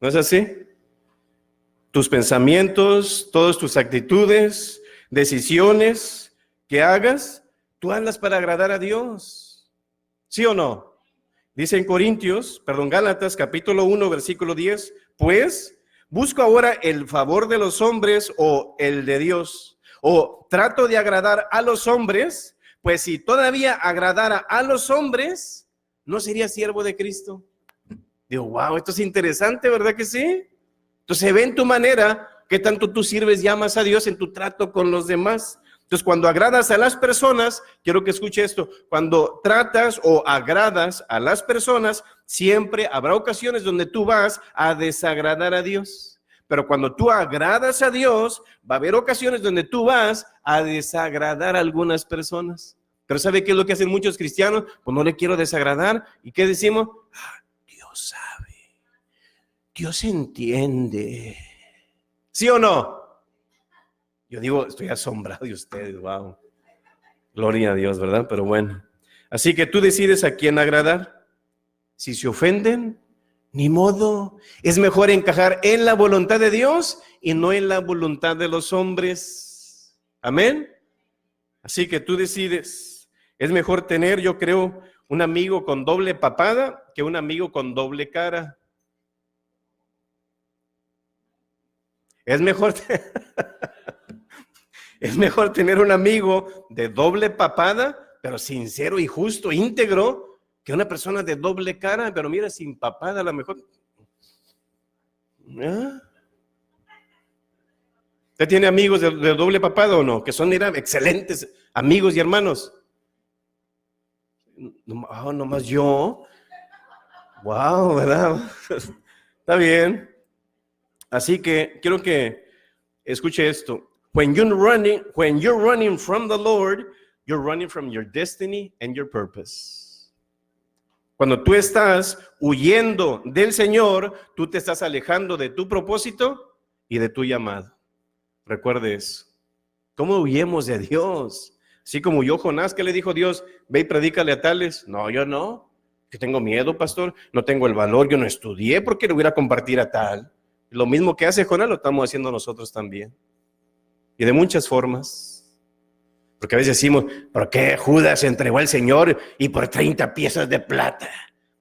¿No es así? Tus pensamientos, todas tus actitudes, decisiones que hagas, tú hazlas para agradar a Dios. ¿Sí o no? Dice en Gálatas capítulo 1, versículo 10, pues, ¿busco ahora el favor de los hombres o el de Dios? ¿O trato de agradar a los hombres? Pues si todavía agradara a los hombres, ¿no sería siervo de Cristo? Digo, wow, esto es interesante, ¿verdad que sí? Entonces se ve en tu manera que tanto tú sirves y amas a Dios en tu trato con los demás. Entonces, cuando agradas a las personas, quiero que escuche esto, cuando tratas o agradas a las personas, siempre habrá ocasiones donde tú vas a desagradar a Dios. Pero cuando tú agradas a Dios, va a haber ocasiones donde tú vas a desagradar a algunas personas. Pero ¿sabe qué es lo que hacen muchos cristianos? Pues no le quiero desagradar. ¿Y qué decimos? Dios sabe, Dios entiende. ¿Sí o no? Yo digo, estoy asombrado de ustedes, wow. Gloria a Dios, ¿verdad? Pero bueno. Así que tú decides a quién agradar. Si se ofenden, ni modo. Es mejor encajar en la voluntad de Dios y no en la voluntad de los hombres. Amén. Así que tú decides. Es mejor tener, yo creo, un amigo con doble papada que un amigo con doble cara. Es mejor es mejor tener un amigo de doble papada, pero sincero y justo, íntegro, que una persona de doble cara, pero mira, sin papada a lo mejor. ¿Ah? ¿Usted tiene amigos de doble papada o no? Que son, mira, excelentes amigos y hermanos. Nomás yo. Wow, ¿verdad? Está bien. Así que quiero que escuche esto. When you're running from the Lord, you're running from your destiny and your purpose. Cuando tú estás huyendo del Señor, tú te estás alejando de tu propósito y de tu llamado. Recuerde eso. ¿Cómo huyemos de Dios? Así como huyó Jonás, ¿qué le dijo Dios? Ve y predícale a tales. No, yo no. Que tengo miedo, pastor. No tengo el valor. Yo no estudié. ¿Por qué le voy a compartir a tal? Lo mismo que hace Jonás lo estamos haciendo nosotros también. Y de muchas formas. Porque a veces decimos, ¿por qué Judas entregó al Señor y por 30 piezas de plata?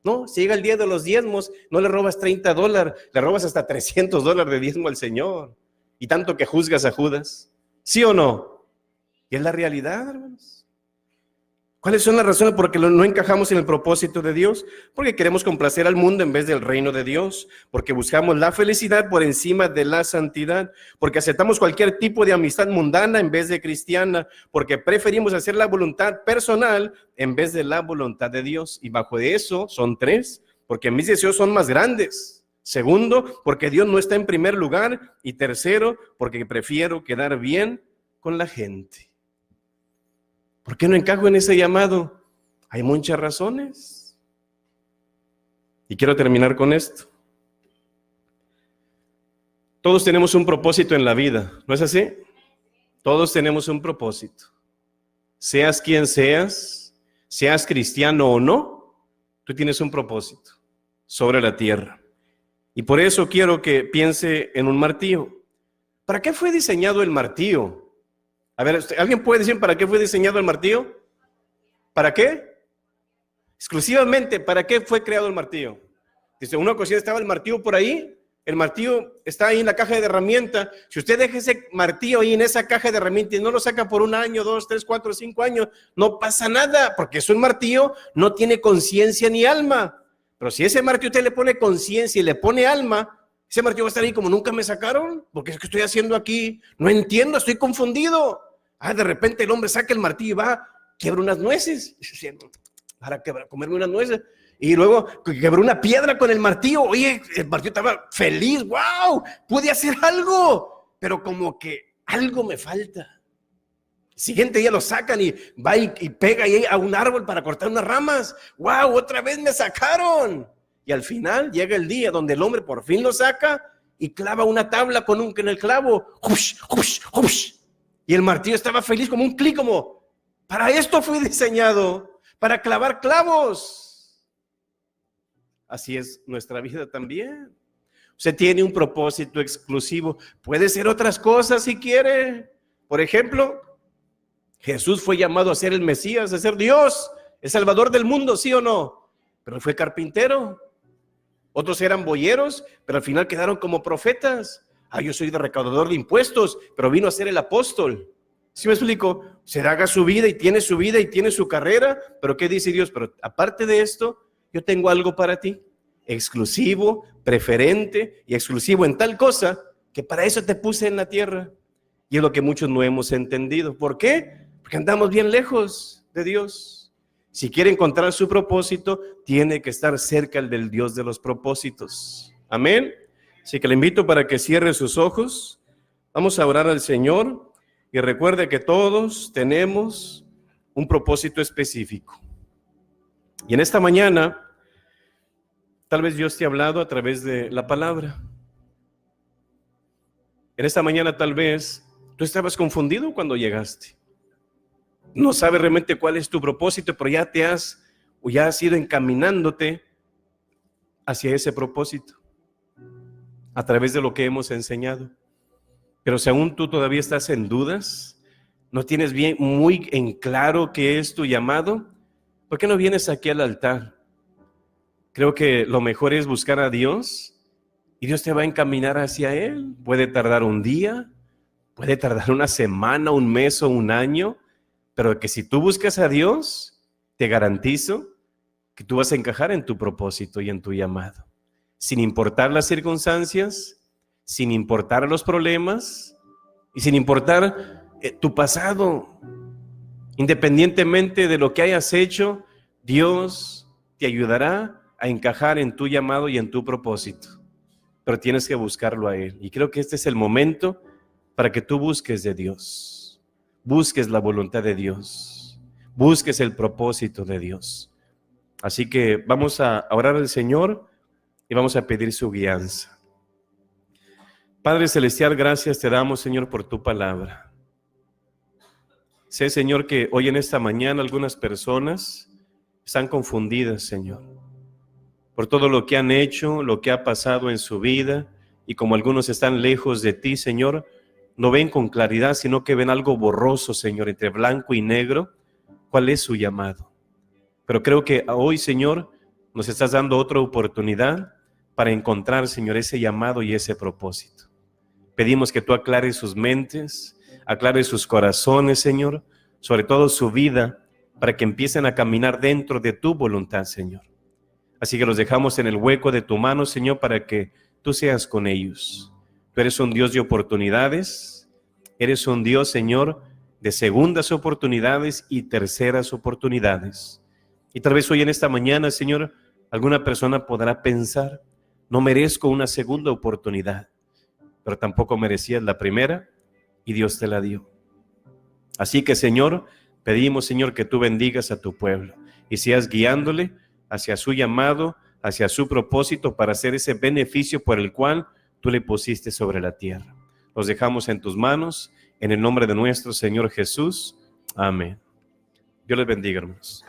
No, si llega el día de los diezmos, no le robas $30, le robas hasta $300 de diezmo al Señor. Y tanto que juzgas a Judas. ¿Sí o no? Y es la realidad, hermanos. ¿Cuáles son las razones por las que no encajamos en el propósito de Dios? Porque queremos complacer al mundo en vez del reino de Dios, porque buscamos la felicidad por encima de la santidad, porque aceptamos cualquier tipo de amistad mundana en vez de cristiana, porque preferimos hacer la voluntad personal en vez de la voluntad de Dios. Y bajo de eso son tres, porque mis deseos son más grandes. Segundo, porque Dios no está en primer lugar. Y tercero, porque prefiero quedar bien con la gente. ¿Por qué no encajo en ese llamado? Hay muchas razones. Y quiero terminar con esto. Todos tenemos un propósito en la vida, ¿no es así? Todos tenemos un propósito. Seas quien seas, seas cristiano o no, tú tienes un propósito sobre la tierra. Y por eso quiero que piense en un martillo. ¿Para qué fue diseñado el martillo? A ver, ¿alguien puede decir para qué fue diseñado el martillo? ¿Para qué? Exclusivamente, ¿para qué fue creado el martillo? Dice, una ocasión estaba el martillo por ahí. El martillo está ahí en la caja de herramientas. Si usted deja ese martillo ahí en esa caja de herramientas y no lo saca por 1 año, 2, 3, 4, 5 años, no pasa nada, porque es un martillo, no tiene conciencia ni alma. Pero si ese martillo usted le pone conciencia y le pone alma, ese martillo va a estar ahí como nunca me sacaron, porque es que estoy haciendo aquí, no entiendo, estoy confundido. De repente el hombre saca el martillo y va, quiebra unas nueces, para comerme unas nueces. Y luego quebró una piedra con el martillo. Oye, el martillo estaba feliz. ¡Wow! Pude hacer algo. Pero como que algo me falta. El siguiente día lo sacan y va y pega ahí a un árbol para cortar unas ramas. ¡Wow! Otra vez me sacaron. Y al final llega el día donde el hombre por fin lo saca y clava una tabla en el clavo. ¡Ush, ush, ush! Y el martillo estaba feliz como un clic, como para esto fui diseñado, para clavar clavos. Así es nuestra vida también. Usted tiene un propósito exclusivo. Puede ser otras cosas si quiere. Por ejemplo, Jesús fue llamado a ser el Mesías, a ser Dios, el Salvador del mundo, ¿sí o no? Pero fue carpintero. Otros eran boyeros, pero al final quedaron como profetas. Yo soy de recaudador de impuestos, pero vino a ser el apóstol. ¿Sí me explico? Se haga su vida y tiene su carrera, pero ¿qué dice Dios? Pero aparte de esto, yo tengo algo para ti, exclusivo, preferente y exclusivo en tal cosa, que para eso te puse en la tierra. Y es lo que muchos no hemos entendido. ¿Por qué? Porque andamos bien lejos de Dios. Si quiere encontrar su propósito, tiene que estar cerca del Dios de los propósitos. Amén. Así que le invito para que cierre sus ojos. Vamos a orar al Señor y recuerde que todos tenemos un propósito específico. Y en esta mañana, tal vez Dios te ha hablado a través de la palabra. En esta mañana tal vez tú estabas confundido cuando llegaste. No sabes realmente cuál es tu propósito, pero ya has ido encaminándote hacia ese propósito a través de lo que hemos enseñado. Pero si aún tú todavía estás en dudas, no tienes muy en claro qué es tu llamado, ¿por qué no vienes aquí al altar? Creo que lo mejor es buscar a Dios y Dios te va a encaminar hacia Él. Puede tardar un día, puede tardar una semana, un mes o un año, pero que si tú buscas a Dios, te garantizo que tú vas a encajar en tu propósito y en tu llamado. Sin importar las circunstancias, sin importar los problemas y sin importar tu pasado. Independientemente de lo que hayas hecho, Dios te ayudará a encajar en tu llamado y en tu propósito. Pero tienes que buscarlo a Él. Y creo que este es el momento para que tú busques de Dios. Busques la voluntad de Dios. Busques el propósito de Dios. Así que vamos a orar al Señor y vamos a pedir su guianza. Padre Celestial, gracias te damos, Señor, por tu palabra. Sé, Señor, que hoy en esta mañana algunas personas están confundidas, Señor, por todo lo que han hecho, lo que ha pasado en su vida, y como algunos están lejos de ti, Señor, no ven con claridad, sino que ven algo borroso, Señor, entre blanco y negro. ¿Cuál es su llamado? Pero creo que hoy, Señor, nos estás dando otra oportunidad para encontrar, Señor, ese llamado y ese propósito. Pedimos que tú aclares sus mentes, aclares sus corazones, Señor, sobre todo su vida, para que empiecen a caminar dentro de tu voluntad, Señor. Así que los dejamos en el hueco de tu mano, Señor, para que tú seas con ellos. Tú eres un Dios de oportunidades, eres un Dios, Señor, de segundas oportunidades y terceras oportunidades. Y tal vez hoy en esta mañana, Señor, alguna persona podrá pensar, no merezco una segunda oportunidad, pero tampoco merecías la primera y Dios te la dio. Así que, Señor, pedimos, Señor, que tú bendigas a tu pueblo y seas guiándole hacia su llamado, hacia su propósito para hacer ese beneficio por el cual tú le pusiste sobre la tierra. Los dejamos en tus manos, en el nombre de nuestro Señor Jesús. Amén. Dios les bendiga, hermanos.